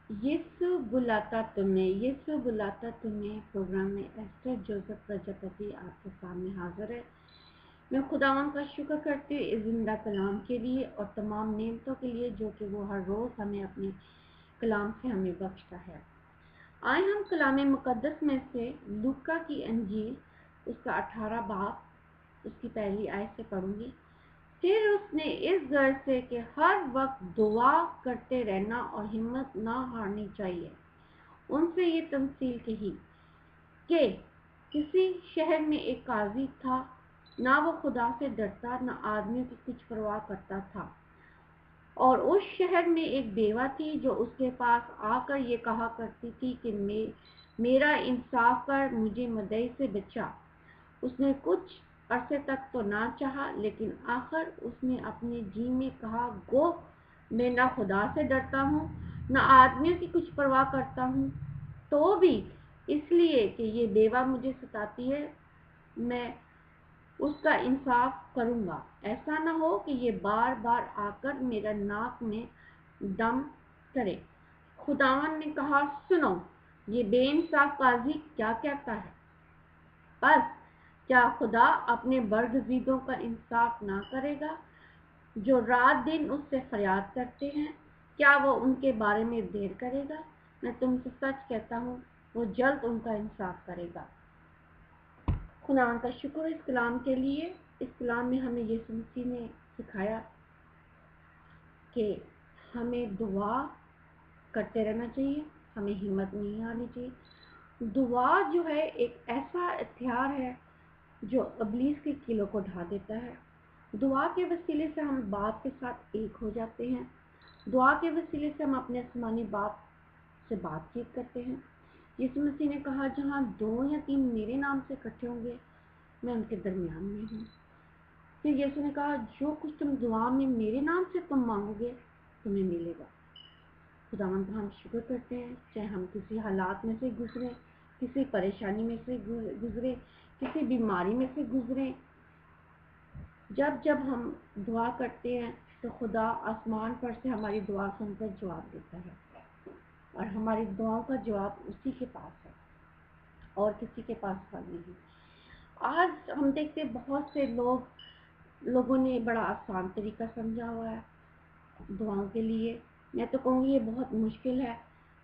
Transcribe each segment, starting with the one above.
یسوع بلاتا تمہیں پروگرام میں ایسٹر جوزف پرجاپتی آپ کے سامنے حاضر ہے۔ میں خداوند کا شکر کرتی ہوں اس زندہ کلام کے لیے اور تمام نعمتوں کے لیے جو کہ وہ ہر روز ہمیں اپنے کلام سے ہمیں بخشتا ہے۔ آئے ہم کلام مقدس میں سے لوکا کی انجیل اس کا 18 باب اس کی پہلی آیت سے پڑھوں گی۔ پھر اس نے اس غرض سے کہ ہر وقت دعا کرتے رہنا اور ہمت نہ ہارنی چاہیے، ان سے یہ تمثیل کہی کہ کسی شہر میں ایک قاضی تھا، نہ وہ خدا سے ڈرتا نہ آدمیوں کی کچھ پرواہ کرتا تھا، اور اس شہر میں ایک بیوہ تھی جو اس کے پاس آ کر یہ کہا کرتی تھی کہ میرا انصاف کر، مجھے مدعی سے بچا۔ اس نے کچھ عرصے تک تو نہ چاہا، لیکن آخر اس نے اپنے جی میں کہا، گو میں نہ خدا سے ڈرتا ہوں نہ آدمیوں کی کچھ پرواہ کرتا ہوں، تو بھی اس لیے کہ یہ بیوہ مجھے ستاتی ہے میں اس کا انصاف کروں گا، ایسا نہ ہو کہ یہ بار بار آ کر میرا ناک میں دم کرے۔ خداوند نے کہا، سنو یہ بے انصاف قاضی کیا کہتا ہے، بس کیا خدا اپنے برگزیدوں کا انصاف نہ کرے گا جو رات دن اس سے فریاد کرتے ہیں؟ کیا وہ ان کے بارے میں دیر کرے گا؟ میں تم سے سچ کہتا ہوں وہ جلد ان کا انصاف کرے گا۔ خدا کا شکر اس کلام کے لیے۔ اس کلام میں ہمیں یسوع مسیح نے سکھایا کہ ہمیں دعا کرتے رہنا چاہیے، ہمیں ہمت نہیں ہارنی چاہیے۔ دعا جو ہے ایک ایسا ہتھیار ہے جو ابلیس کے قلعوں کو ڈھا دیتا ہے۔ دعا کے وسیلے سے ہم باپ کے ساتھ ایک ہو جاتے ہیں۔ دعا کے وسیلے سے ہم اپنے آسمانی باپ سے بات چیت کرتے ہیں۔ یسوع مسیح نے کہا، جہاں 2 یا 3 میرے نام سے اکٹھے ہوں گے میں ان کے درمیان میں ہوں۔ پھر یسوع نے کہا، جو کچھ تم دعا میں میرے نام سے تم مانگو گے تمہیں ملے گا۔ خداوند کا ہم شکر کرتے ہیں، چاہے ہم کسی حالات میں سے گزرے، کسی پریشانی میں سے گزرے، کسی بیماری میں سے گزرے، جب ہم دعا کرتے ہیں تو خدا آسمان پر سے ہماری دعا سن کر جواب دیتا ہے، اور ہماری دعاؤں کا جواب اسی کے پاس ہے اور کسی کے پاس نہیں۔ آج ہم دیکھتے ہیں بہت سے لوگوں نے بڑا آسان طریقہ سمجھا ہوا ہے دعاؤں کے لیے۔ میں تو کہوں گی یہ بہت مشکل ہے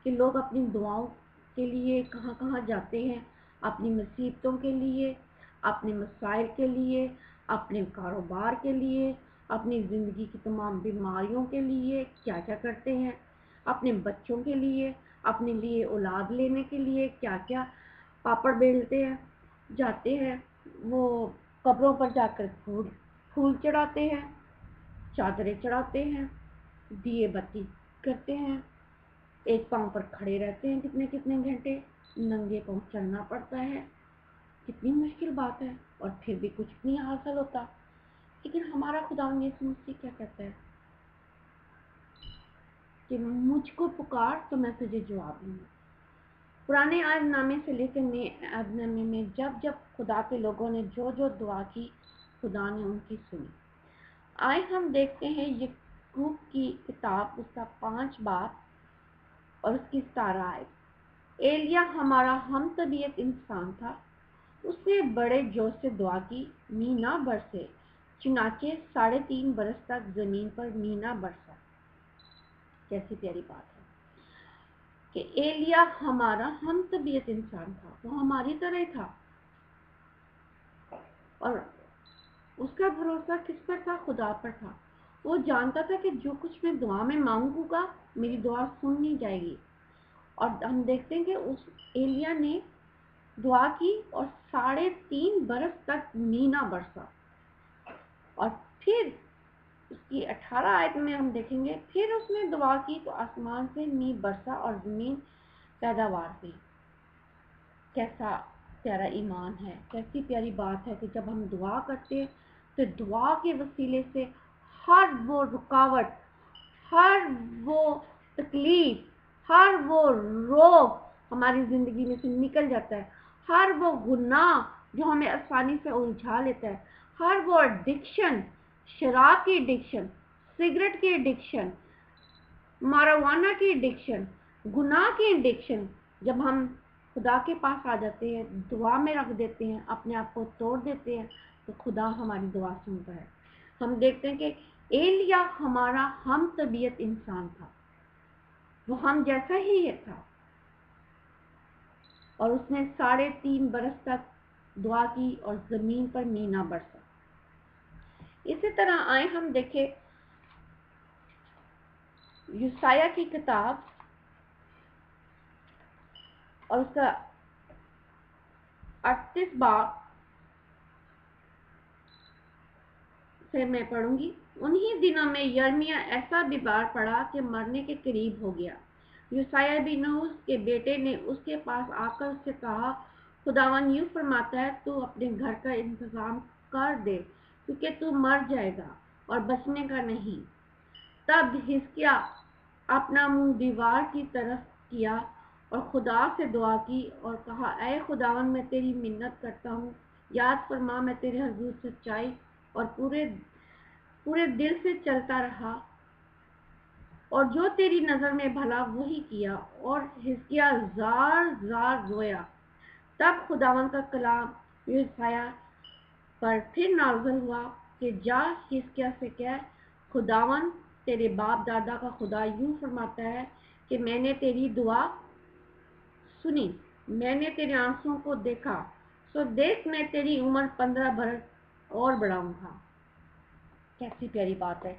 کہ لوگ اپنی دعاؤں کے لیے کہاں کہاں جاتے ہیں، اپنی مصیبتوں کے لیے، اپنے مسائل کے لیے، اپنے کاروبار کے لیے، اپنی زندگی کی تمام بیماریوں کے لیے کیا کیا کرتے ہیں، اپنے بچوں کے لیے، اپنے لیے اولاد لینے کے لیے کیا کیا پاپڑ بیلتے ہیں، جاتے ہیں وہ قبروں پر جا کر پھول چڑھاتے ہیں، چادریں چڑھاتے ہیں، دیے بتی کرتے ہیں، ایک پاؤں پر کھڑے رہتے ہیں کتنے کتنے گھنٹے، ننگے پاؤں چلنا پڑتا ہے، کتنی مشکل بات ہے، اور پھر بھی کچھ نہیں حاصل ہوتا۔ لیکن ہمارا خداوند یسوع مسیح کیا کہتا ہے کہ مجھ کو پکار تو میں تجھے جواب دوں گا۔ پرانے عہد نامے سے لے کر نئے عہد نامے میں جب خدا کے لوگوں نے جو دعا کی، خدا نے ان کی سنی۔ آئے ہم دیکھتے ہیں یعقوب کی کتاب اس کا 5 باب اور اس کی 17 آیت۔ ایلیا ہمارا ہم طبیعت انسان تھا، اس نے بڑے جوش سے دعا کی، میںہ نہ برسے، چنانچہ 3.5 برس تک زمین پر میںہ نہ برسا۔ کیسی پیاری بات ہے کہ ایلیا ہمارا ہم طبیعت انسان تھا، وہ ہماری طرح ہی تھا، اور اس کا بھروسہ کس پر تھا؟ خدا پر تھا۔ وہ جانتا تھا کہ جو کچھ میں دعا میں مانگوں گا میری دعا سنی جائے گی، اور ہم دیکھتے ہیں کہ اس ایلیا نے دعا کی اور 3.5 برس تک میںہ نہ برسا، اور پھر اس کی 18 آیت میں ہم دیکھیں گے پھر اس نے دعا کی تو آسمان سے میںہ برسا اور زمین پیداوار ہوئی۔ کیسا پیارا ایمان ہے، کیسی پیاری بات ہے کہ جب ہم دعا کرتے ہیں تو دعا کے وسیلے سے ہر وہ رکاوٹ، ہر وہ تکلیف، ہر وہ روگ ہماری زندگی میں سے نکل جاتا ہے، ہر وہ گناہ جو ہمیں آسانی سے الجھا لیتا ہے، ہر وہ ایڈکشن، شراب کی ایڈکشن، سگریٹ کی ایڈکشن، ماروانا کی ایڈکشن، گناہ کی انڈکشن جب ہم خدا کے پاس آ جاتے ہیں، دعا میں رکھ دیتے ہیں، اپنے آپ کو توڑ دیتے ہیں، تو خدا ہماری دعا سنتا ہے۔ ہم دیکھتے ہیں کہ ایلیا ہمارا ہم طبیعت انسان تھا، وہ ہم جیسا ہی یہ تھا، اور اس نے 3.5 برس تک دعا کی اور زمین پر مینا برسا۔ اسی طرح آئے ہم دیکھیں یسایہ کی کتاب اور اس کا 38 باب سے میں پڑھوں گی۔ انہی دنوں میں یرمیہ ایسا بیمار پڑا کہ مرنے کے قریب ہو گیا۔ یسایہ بن نوح کے بیٹے نے اس کے پاس آ کر اس سے کہا، خداوند یوں فرماتا ہے، تو اپنے گھر کا انتظام کر دے، کیونکہ تو مر جائے گا اور بچنے کا نہیں۔ تب حزقیٰ اپنا منہ دیوار کی طرف کیا اور خدا سے دعا کی اور کہا، اے خداوند، میں تیری منت کرتا ہوں، یاد فرما میں تیرے حضور سچائی اور پورے دل سے چلتا رہا اور جو تیری نظر میں بھلا وہی کیا۔ اور حزقیٰ زار رویا۔ تب خداوند کا کلام یسایہ پر پھر نازل ہوا کہ جا حزقیٰ سے کہہ، خداوند تیرے باپ دادا کا خدا یوں فرماتا ہے کہ میں نے تیری دعا سنی، میں نے تیرے آنسوؤں کو دیکھا، سو دیکھ میں تیری عمر 15 برس اور بڑھاؤں گا۔ کیسی پیاری بات ہے۔